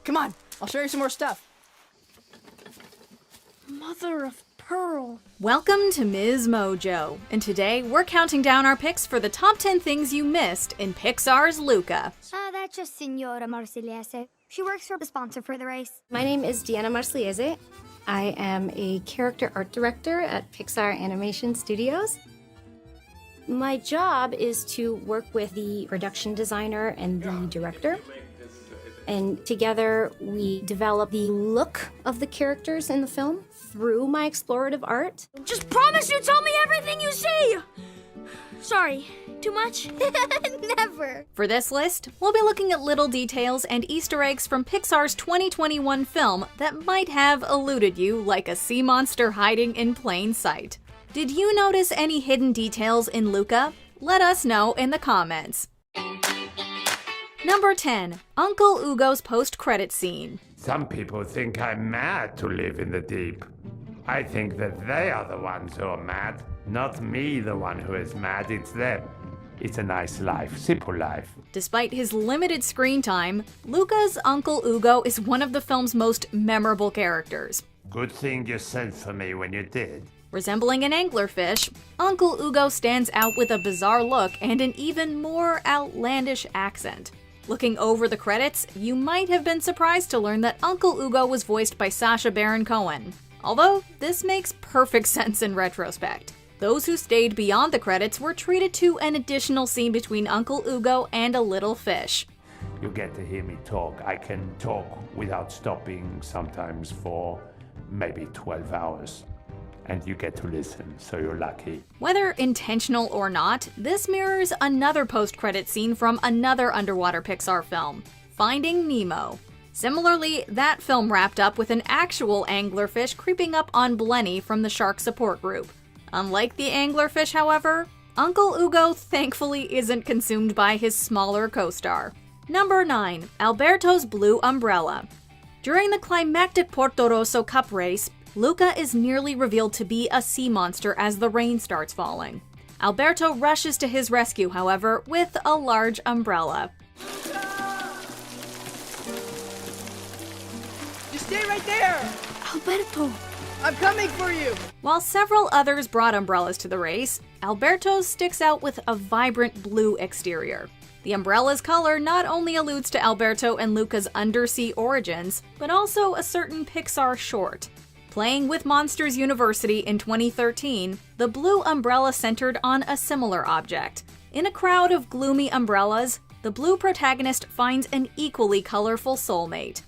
Come on, I'll show you some more stuff. Mother of pearl. Welcome to Ms. Mojo, and today we're counting down our picks for the top 10 things you missed in Pixar's Luca. That's just Signora Marcellese. She works for the sponsor for the race. My name is Deanna Marcellese. I am a character art director at Pixar Animation Studios. My job is to work with the production designer and the director. And together we develop the look of the characters in the film through my explorative art. Just promise you tell me everything you see! Sorry, too much? Never. For this list, we'll be looking at little details and Easter eggs from Pixar's 2021 film that might have eluded you like a sea monster hiding in plain sight. Did you notice any hidden details in Luca? Let us know in the comments. Number 10. Uncle Hugo's post-credit scene. Some people think I'm mad to live in the deep. I think that they are the ones who are mad, not me the one who is mad, it's them. It's a nice life, simple life. Despite his limited screen time, Luca's Uncle Hugo is one of the film's most memorable characters. Good thing you sent for me when you did. Resembling an anglerfish, Uncle Hugo stands out with a bizarre look and an even more outlandish accent. Looking over the credits, you might have been surprised to learn that Uncle Hugo was voiced by Sacha Baron Cohen. Although, this makes perfect sense in retrospect. Those who stayed beyond the credits were treated to an additional scene between Uncle Hugo and a little fish. You get to hear me talk. I can talk without stopping sometimes for maybe 12 hours. And you get to listen, so you're lucky. Whether intentional or not, this mirrors another post-credit scene from another underwater Pixar film, Finding Nemo. Similarly, that film wrapped up with an actual anglerfish creeping up on Blenny from the shark support group. Unlike the anglerfish, however, Uncle Hugo thankfully isn't consumed by his smaller co-star. Number 9. Alberto's blue umbrella. During the climactic Porto Rosso Cup race, Luca is nearly revealed to be a sea monster as the rain starts falling. Alberto rushes to his rescue, however, with a large umbrella. Just stay right there! Alberto. I'm coming for you! While several others brought umbrellas to the race, Alberto's sticks out with a vibrant blue exterior. The umbrella's color not only alludes to Alberto and Luca's undersea origins, but also a certain Pixar short. Playing with Monsters University in 2013, the blue umbrella centered on a similar object. In a crowd of gloomy umbrellas, the blue protagonist finds an equally colorful soulmate.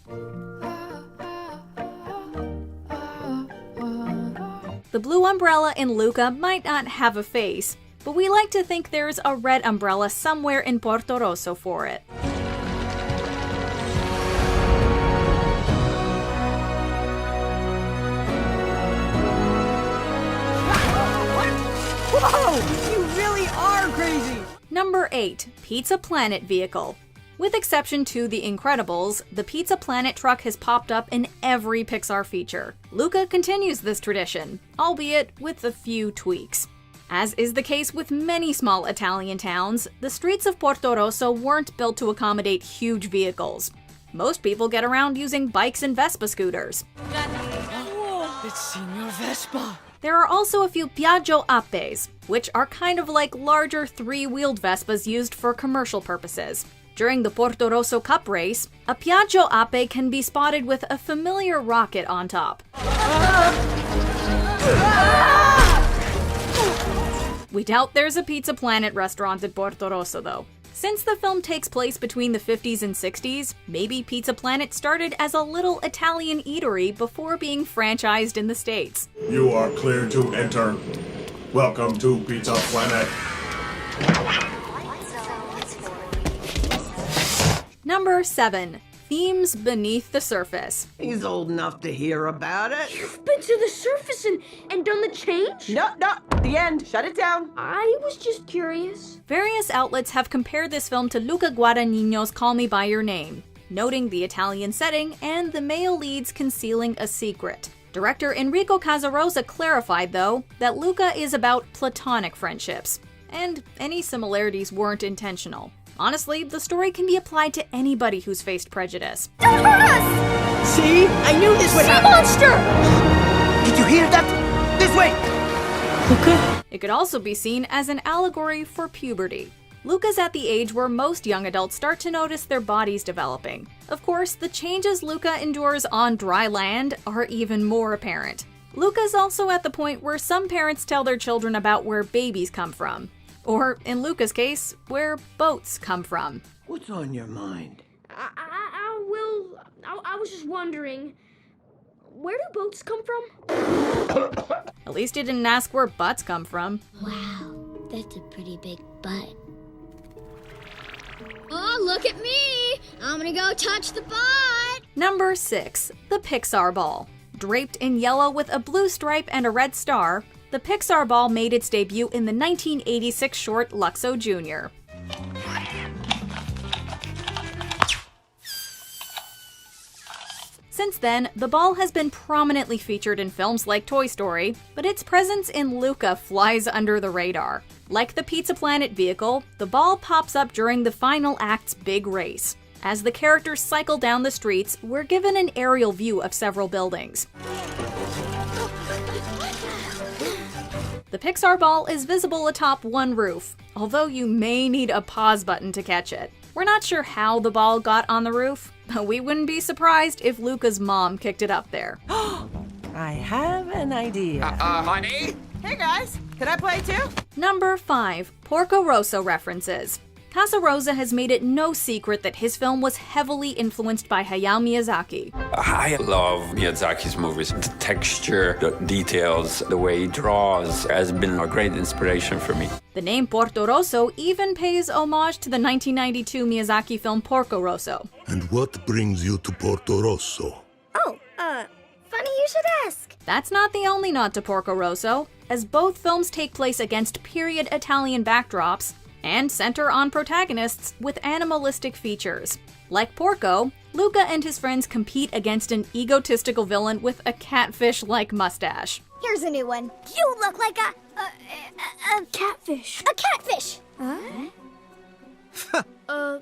The blue umbrella in Luca might not have a face, but we like to think there's a red umbrella somewhere in Porto Rosso for it. Whoa! You really are crazy! Number 8. Pizza Planet Vehicle. With exception to The Incredibles, the Pizza Planet truck has popped up in every Pixar feature. Luca continues this tradition, albeit with a few tweaks. As is the case with many small Italian towns, the streets of Porto Rosso weren't built to accommodate huge vehicles. Most people get around using bikes and Vespa scooters. It's Signor Vespa! There are also a few Piaggio Appes, which are kind of like larger three-wheeled Vespas used for commercial purposes. During the Porto Rosso Cup race, a Piaggio Ape can be spotted with a familiar rocket on top. We doubt there's a Pizza Planet restaurant at Porto Rosso though. Since the film takes place between the 50s and 60s, maybe Pizza Planet started as a little Italian eatery before being franchised in the States. You are clear to enter. Welcome to Pizza Planet. Number 7. Themes beneath the surface. He's old enough to hear about it. You've been to the surface and done the change? No, the end. Shut it down. I was just curious. Various outlets have compared this film to Luca Guadagnino's Call Me By Your Name, noting the Italian setting and the male leads concealing a secret. Director Enrico Casarosa clarified, though, that Luca is about platonic friendships, and any similarities weren't intentional. Honestly, the story can be applied to anybody who's faced prejudice. Don't hurt us! See? I knew this would Sea happen. monster! Did you hear that? This way. Luca? It could also be seen as an allegory for puberty. Luca's at the age where most young adults start to notice their bodies developing. Of course, the changes Luca endures on dry land are even more apparent. Luca's also at the point where some parents tell their children about where babies come from. Or, in Luca's case, where boats come from. What's on your mind? I was just wondering, where do boats come from? At least he didn't ask where butts come from. Wow, that's a pretty big butt. Oh, look at me! I'm gonna go touch the butt! Number 6. The Pixar Ball. Draped in yellow with a blue stripe and a red star, the Pixar Ball made its debut in the 1986 short Luxo Jr. Since then, the ball has been prominently featured in films like Toy Story, but its presence in Luca flies under the radar. Like the Pizza Planet vehicle, the ball pops up during the final act's big race. As the characters cycle down the streets, we're given an aerial view of several buildings. The Pixar Ball is visible atop one roof, although you may need a pause button to catch it. We're not sure how the ball got on the roof, but we wouldn't be surprised if Luca's mom kicked it up there. I have an idea. Honey? Hey guys, can I play too? Number 5. Porco Rosso references. Casa Rosa has made it no secret that his film was heavily influenced by Hayao Miyazaki. I love Miyazaki's movies. The texture, the details, the way he draws has been a great inspiration for me. The name Porto Rosso even pays homage to the 1992 Miyazaki film Porco Rosso. And what brings you to Porto Rosso? Oh, funny you should ask. That's not the only nod to Porco Rosso, as both films take place against period Italian backdrops and center on protagonists with animalistic features. Like Porco, Luca and his friends compete against an egotistical villain with a catfish-like mustache. Here's a new one. You look like a catfish. A catfish! Huh?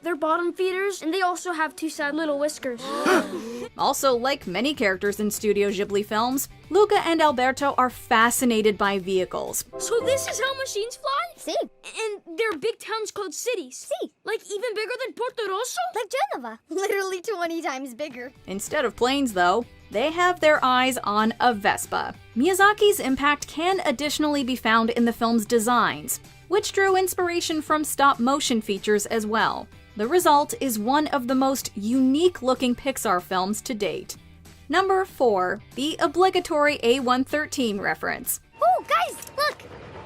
They're bottom feeders, and they also have two sad little whiskers. Also, like many characters in Studio Ghibli films, Luca and Alberto are fascinated by vehicles. So this is how machines fly? Sí. And they're big towns called cities? Sí. Like even bigger than Porto Rosso? Like Genova. Literally 20 times bigger. Instead of planes, though, they have their eyes on a Vespa. Miyazaki's impact can additionally be found in the film's designs, which drew inspiration from stop-motion features as well. The result is one of the most unique-looking Pixar films to date. Number 4. The obligatory A113 reference. Oh, guys, look!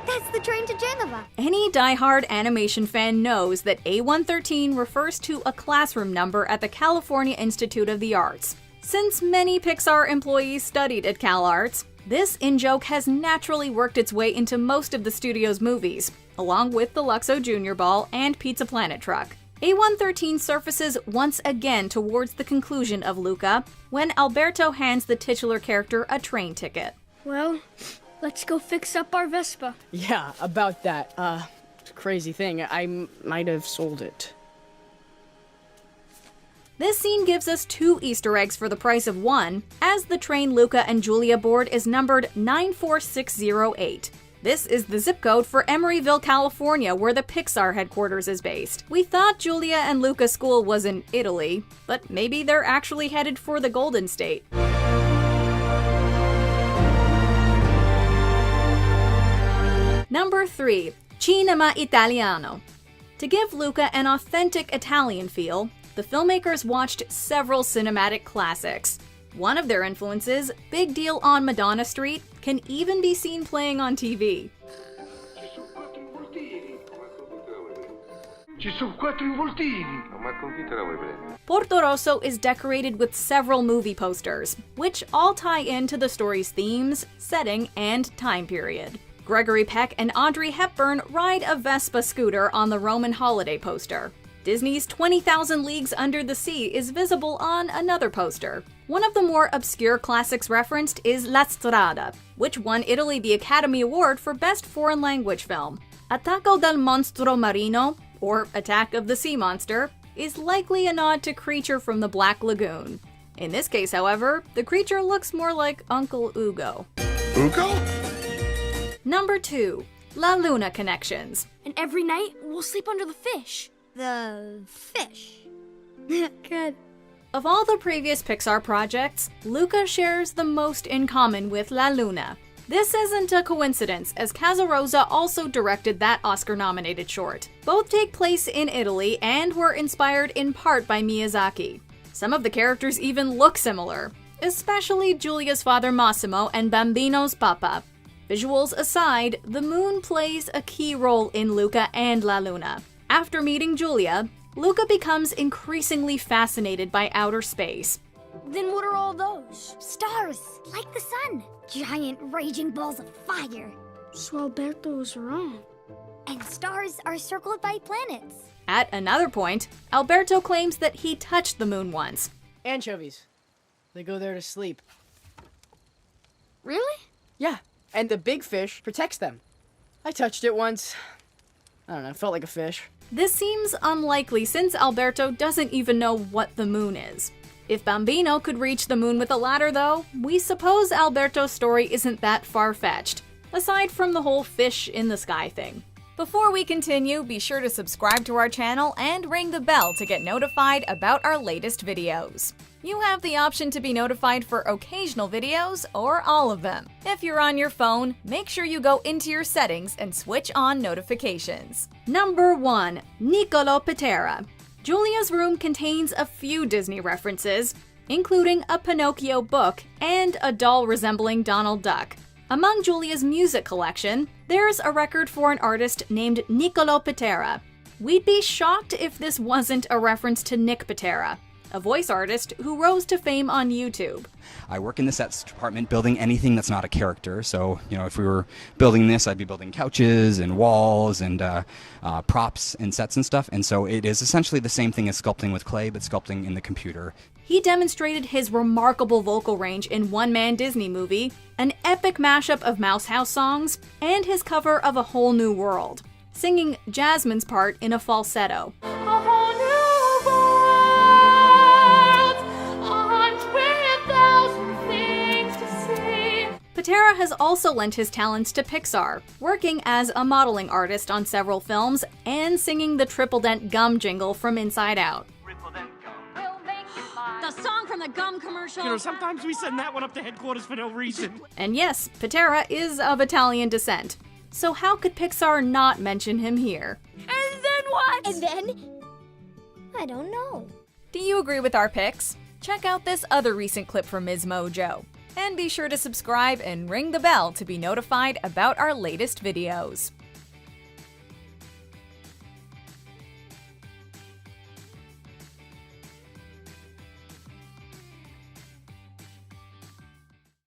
That's the train to Genova. Any die-hard animation fan knows that A113 refers to a classroom number at the California Institute of the Arts. Since many Pixar employees studied at CalArts, this in-joke has naturally worked its way into most of the studio's movies, along with the Luxo Jr. Ball and Pizza Planet truck. A113 surfaces once again towards the conclusion of Luca, when Alberto hands the titular character a train ticket. Well, let's go fix up our Vespa. Yeah, about that. Crazy thing. I might have sold it. This scene gives us 2 Easter eggs for the price of 1, as the train Luca and Julia board is numbered 94608. This is the zip code for Emeryville, California, where the Pixar headquarters is based. We thought Julia and Luca's school was in Italy, but maybe they're actually headed for the Golden State. Number 3. Cinema Italiano. To give Luca an authentic Italian feel, the filmmakers watched several cinematic classics. One of their influences, Big Deal on Madonna Street, can even be seen playing on TV. Porto Rosso is decorated with several movie posters, which all tie into the story's themes, setting, and time period. Gregory Peck and Audrey Hepburn ride a Vespa scooter on the Roman holiday poster. Disney's 20,000 Leagues Under the Sea is visible on another poster. One of the more obscure classics referenced is La Strada, which won Italy the Academy Award for Best Foreign Language Film. Attacco del Monstro Marino or Attack of the Sea Monster, is likely a nod to Creature from the Black Lagoon. In this case, however, the creature looks more like Uncle Hugo. Hugo? Number 2. La Luna connections. And every night, we'll sleep under the fish. The fish. Good. Of all the previous Pixar projects, Luca shares the most in common with La Luna. This isn't a coincidence, as Casarosa also directed that Oscar-nominated short. Both take place in Italy and were inspired in part by Miyazaki. Some of the characters even look similar, especially Giulia's father Massimo and Bambino's papa. Visuals aside, the moon plays a key role in Luca and La Luna. After meeting Giulia, Luca becomes increasingly fascinated by outer space. Then what are all those? Stars, like the sun. Giant raging balls of fire. So Alberto was wrong. And stars are circled by planets. At another point, Alberto claims that he touched the moon once. Anchovies. They go there to sleep. Really? Yeah, and the big fish protects them. I touched it once. I don't know, it felt like a fish. This seems unlikely since Alberto doesn't even know what the moon is. If Bambino could reach the moon with a ladder, though, we suppose Alberto's story isn't that far-fetched, aside from the whole fish in the sky thing. Before we continue, be sure to subscribe to our channel and ring the bell to get notified about our latest videos. You have the option to be notified for occasional videos or all of them. If you're on your phone, make sure you go into your settings and switch on notifications. Number 1. Niccolo Patera. Giulia's room contains a few Disney references, including a Pinocchio book and a doll resembling Donald Duck. Among Giulia's music collection, there's a record for an artist named Niccolo Patera. We'd be shocked if this wasn't a reference to Nick Patera, a voice artist who rose to fame on YouTube. I work in the sets department building anything that's not a character. So, if we were building this, I'd be building couches and walls and props and sets and stuff. And so it is essentially the same thing as sculpting with clay, but sculpting in the computer. He demonstrated his remarkable vocal range in One Man Disney Movie, an epic mashup of Mouse House songs, and his cover of A Whole New World, singing Jasmine's part in a falsetto. Patera has also lent his talents to Pixar, working as a modeling artist on several films and singing the Triple Dent gum jingle from Inside Out. The song from the gum commercial. Sometimes we send that one up to headquarters for no reason. And yes, Patera is of Italian descent. So how could Pixar not mention him here? And then what? And then? I don't know. Do you agree with our picks? Check out this other recent clip from Ms. Mojo. And be sure to subscribe and ring the bell to be notified about our latest videos.